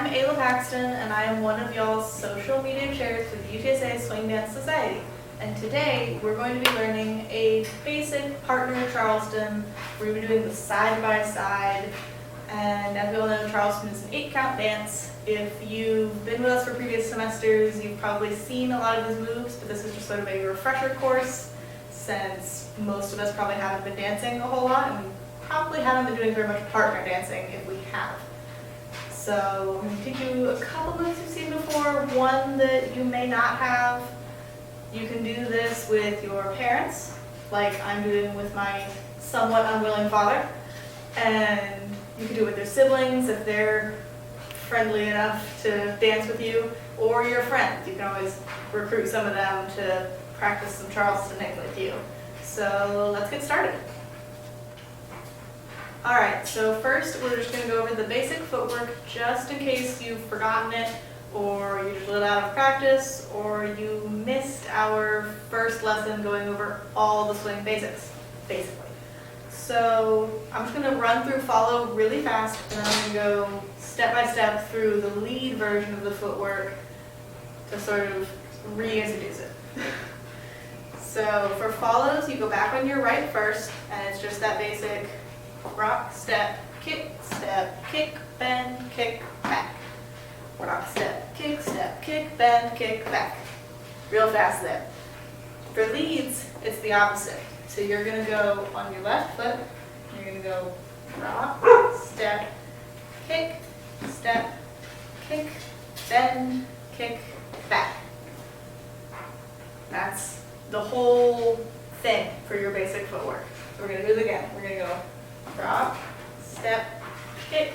I'm Aila and I am one of y'all's social media chairs for the UTSA Swing Dance Society. And today we're going to be learning a basic partner Charleston. We're going to be doing the side by side. And as we all know, Charleston is an 8-count dance. If you've been with us for previous semesters, you've probably seen a lot of these moves, but this is just sort of a refresher course since most of us probably haven't been dancing a whole lot, and we probably haven't been doing very much partner dancing if we have. So I'm going to teach you a couple moves you've seen before, one that you may not have. You can do this with your parents, like I'm doing with my somewhat unwilling father, and you can do it with their siblings if they're friendly enough to dance with you, or your friends. You can always recruit some of them to practice some Charleston with you. So let's get started. Alright, so first we're just going to go over the basic footwork just in case you've forgotten it, or you're just a little out of practice, or you missed our first lesson going over all the swing basics, basically. So I'm just going to run through follow really fast, and then I'm going to go step by step through the lead version of the footwork to sort of reintroduce it. So for follows, you go back on your right first, and it's just that basic rock, step, kick, bend, kick, back. Rock, step, kick, bend, kick, back. Real fast there. For leads, it's the opposite. So you're going to go on your left foot, and you're going to go rock, step, kick, bend, kick, back. That's the whole thing for your basic footwork. So we're going to do it again. We're going to go rock, step, kick,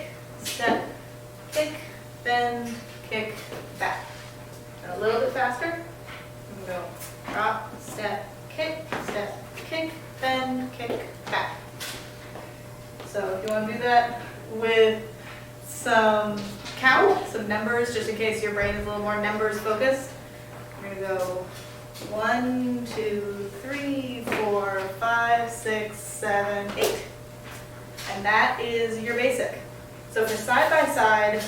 bend, kick, back. And a little bit faster. We go rock, step, kick, bend, kick, back. So if you want to do that with some count, some numbers, just in case your brain is a little more numbers focused, we're going to go 1, 2, 3, 4, 5, 6, 7, 8. And that is your basic. So for side by side,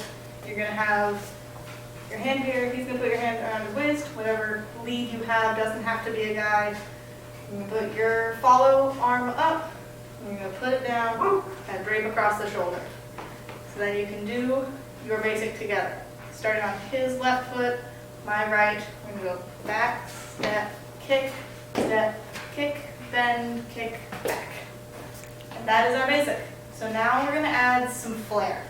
you're going to have your hand here. He's going to put your hand around your waist. Whatever lead you have doesn't have to be a guide. You're going to put your follow arm up. You're going to put it down and drape across the shoulder. So then you can do your basic together. Starting on his left foot, my right. We're going to go back, step, kick, bend, kick, back. And that is our basic. So now we're going to add some flair.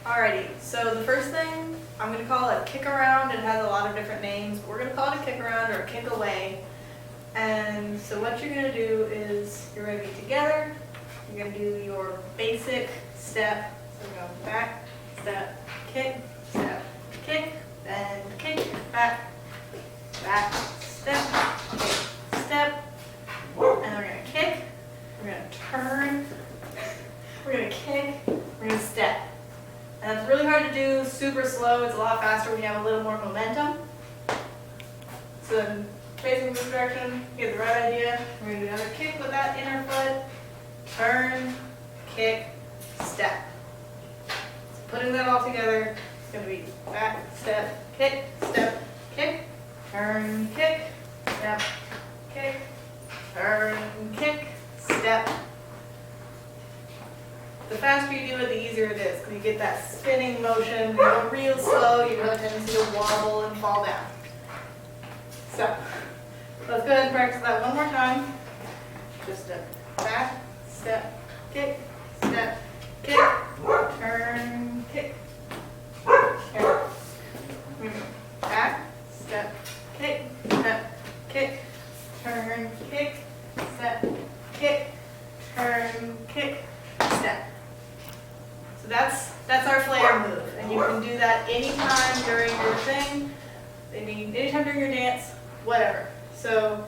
Alrighty, so the first thing, I'm going to call it a kick around. It has a lot of different names, but we're going to call it a kick around or a kick away. And so what you're going to do is you're going to be together. You're going to do your basic step. So we're going to go back, step, kick, bend, kick, back, step, and then we're going to kick, we're going to turn, we're going to kick, we're going to step. And it's really hard to do super slow. It's a lot faster when you have a little more momentum. So then facing this direction, you get the right idea. We're going to do another kick with that inner foot, turn, kick, step. So putting that all together, it's going to be back, step, kick, turn, kick, step, kick, turn, kick, step. The faster you do it, the easier it is, because you get that spinning motion. You go real slow, you have a tendency to wobble and fall down. So, let's go ahead and practice that one more time. Just a back, step, kick, turn, kick, turn. Back, step, kick, turn, kick, step, kick, turn, kick, step. So that's our flair move, and you can do that anytime during your thing, anytime during your dance, whatever. So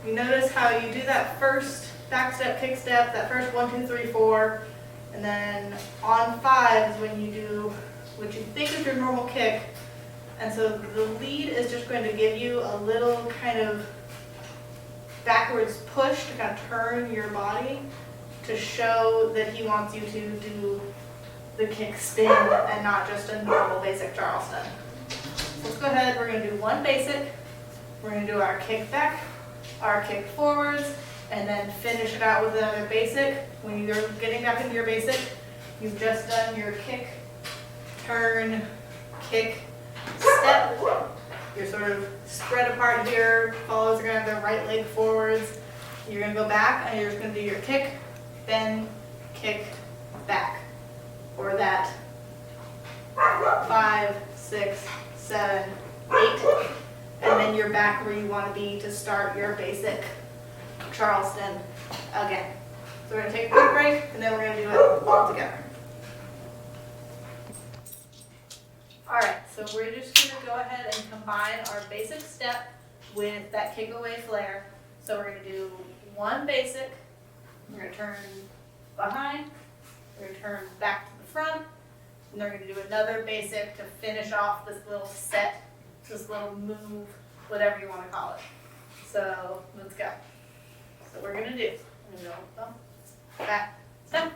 you notice how you do that first back step, kick step, that first 1, 2, 3, 4, and then on 5 is when you do what you think is your normal kick, and so the lead is just going to give you a little kind of backwards push to kind of turn your body to show that he wants you to do the kick spin and not just a normal basic Charleston. So let's go ahead, we're gonna do one basic, we're gonna do our kick back, our kick forwards, and then finish it out with another basic. When you're getting back into your basic, you've just done your kick, turn, kick, step. You're sort of spread apart here, followers are gonna have their right leg forwards. You're gonna go back and you're just gonna do your kick, bend, kick, back. Or that 5, 6, 7, 8. And then you're back where you want to be to start your basic Charleston again. So we're going to take a quick break and then we're going to do it all together. Alright, so we're just going to go ahead and combine our basic step with that kick away flare. So we're going to do one basic, we're going to turn behind, we're going to turn back to the front, and then we're going to do another basic to finish off this little set, this little move, whatever you want to call it. So let's go. So we're going to do, bump, back, step,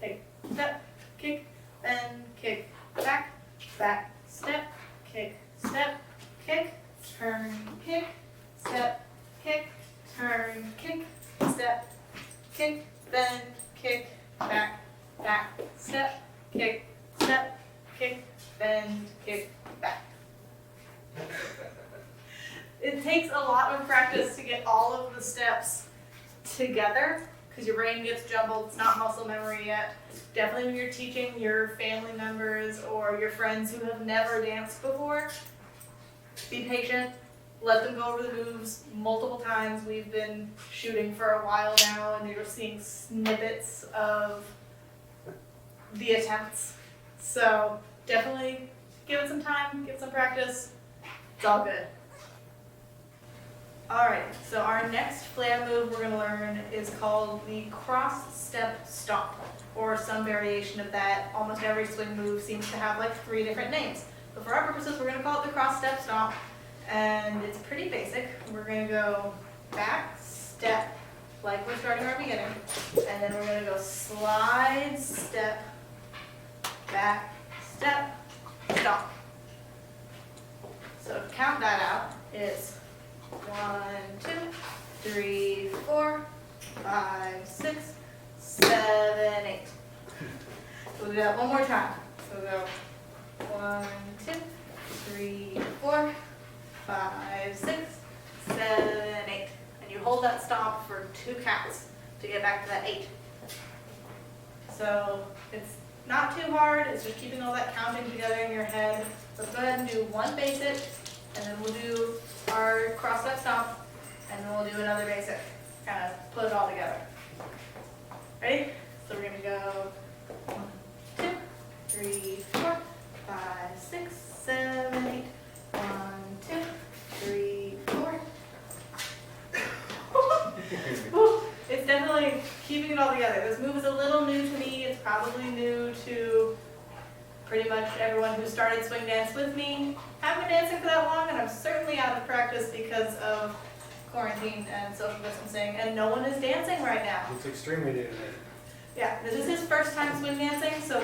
kick, step, kick, then kick, back, back, step, kick, turn, kick, step, kick, turn, kick, step, kick, bend, kick, back, back, step, kick, bend, kick, back. It takes a lot of practice to get all of the steps together because your brain gets jumbled. It's not muscle memory yet. Definitely when you're teaching your family members or your friends who have never danced before, be patient. Let them go over the moves multiple times. We've been shooting for a while now and you're seeing snippets of the attempts. So definitely give it some time, give it some practice. It's all good. Alright, so our next flare move we're going to learn is called the cross step stomp, or some variation of that. Almost every swing move seems to have like 3 different names. But for our purposes, we're going to call it the cross step stomp, and it's pretty basic. We're going to go back, step, like we're starting our beginning, and then we're going to go slide, step, back, step, stomp. So to count that out, it's 1, 2, 3, 4, 5, 6, 7, 8. So we'll do that one more time. So we'll go 1, 2, 3, 4, 5, 6, 7, 8. And you hold that stomp for 2 counts to get back to that 8. So it's not too hard, it's just keeping all that counting together in your head. Let's go ahead and do one basic, and then we'll do our cross step stomp, and then we'll do another basic. Kind of put it all together. Ready? So we're going to go 1, 2, 3, 4, 5, 6, 7, 8. 1, 2, 3, 4. It's definitely keeping it all together. This move is a little new to me. It's probably new to pretty much everyone who started swing dance with me. Haven't been dancing for that long, and I'm certainly out of practice because of quarantine and social distancing, and no one is dancing right now. It's extremely new to me. Yeah, this is his first time swing dancing, so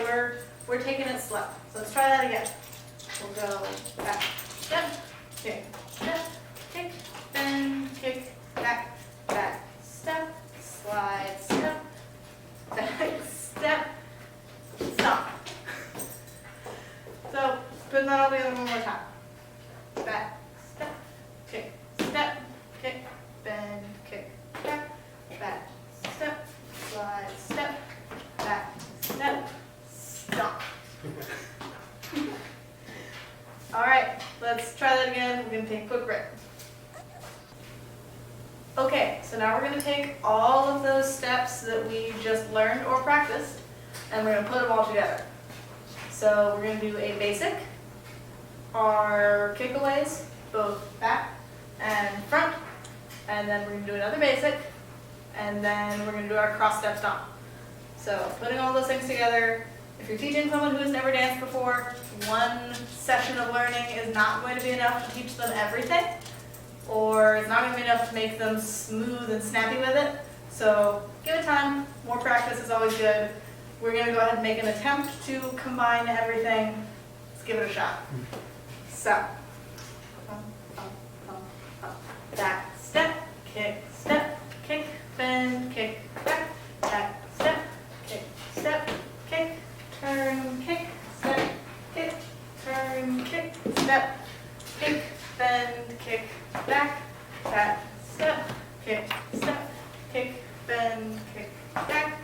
we're taking it slow. So let's try that again. We'll go back, step, kick, step, kick, bend, kick, back, back, step, slide, step, back, step, stop. So putting that all together one more time. Back, step, kick, bend, kick, back, back, step, slide, step, back, step, stop. Alright, let's try that again. We're going to take a quick break. Okay, so now we're going to take all of those steps that we just learned or practiced, and we're going to put them all together. So we're going to do a basic, our kickaways, both back and front, and then we're going to do another basic, and then we're going to do our cross step stomp. So putting all those things together, if you're teaching someone who has never danced before, one session of learning is not going to be enough to teach them everything, or it's not going to be enough to make them smooth and snappy with it. So give it time, more practice is always good. We're gonna go ahead and make an attempt to combine everything. Let's give it a shot. So, back, step, kick, bend, kick, back, step, kick, turn, kick, step, turn, kick, step, kick, bend, kick, back, step, bend, kick, back,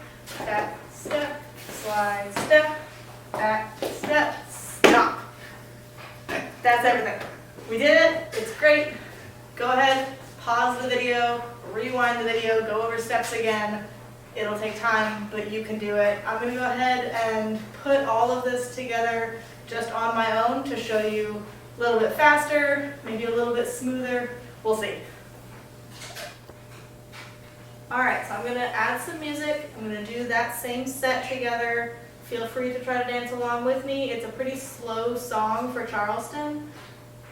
step, slide, step, back, step, stop. That's everything. We did it, it's great. Go ahead, pause the video, rewind the video, go over steps again. It'll take time, but you can do it. I'm gonna go ahead and put all of this together just on my own to show you a little bit faster, maybe a little bit smoother. We'll see. All right, so I'm gonna add some music. I'm gonna do that same set together. Feel free to try to dance along with me. It's a pretty slow song for Charleston.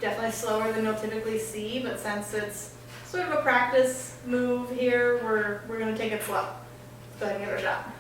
Definitely slower than you'll typically see, but since it's sort of a practice move here, we're gonna take it slow. Let's go ahead and give it a shot.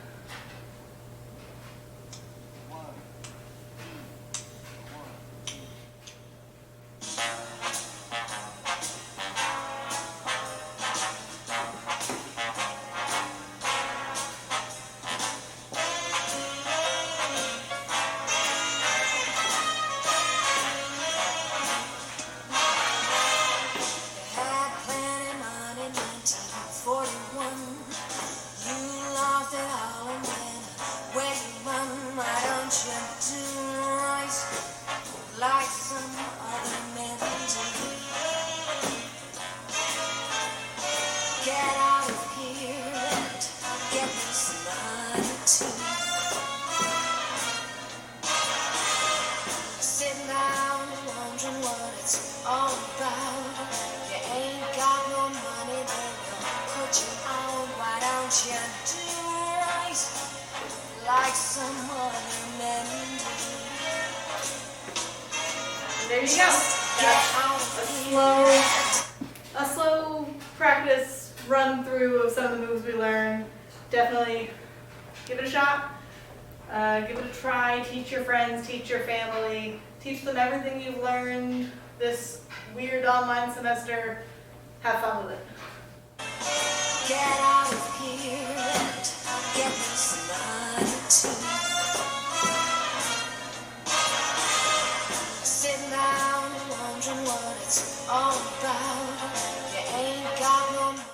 There you go. That's a slow practice run through of some of the moves we learned. Definitely give it a shot. Give it a try. Teach your friends, teach your family, teach them everything you've learned this weird online semester. Have fun with it.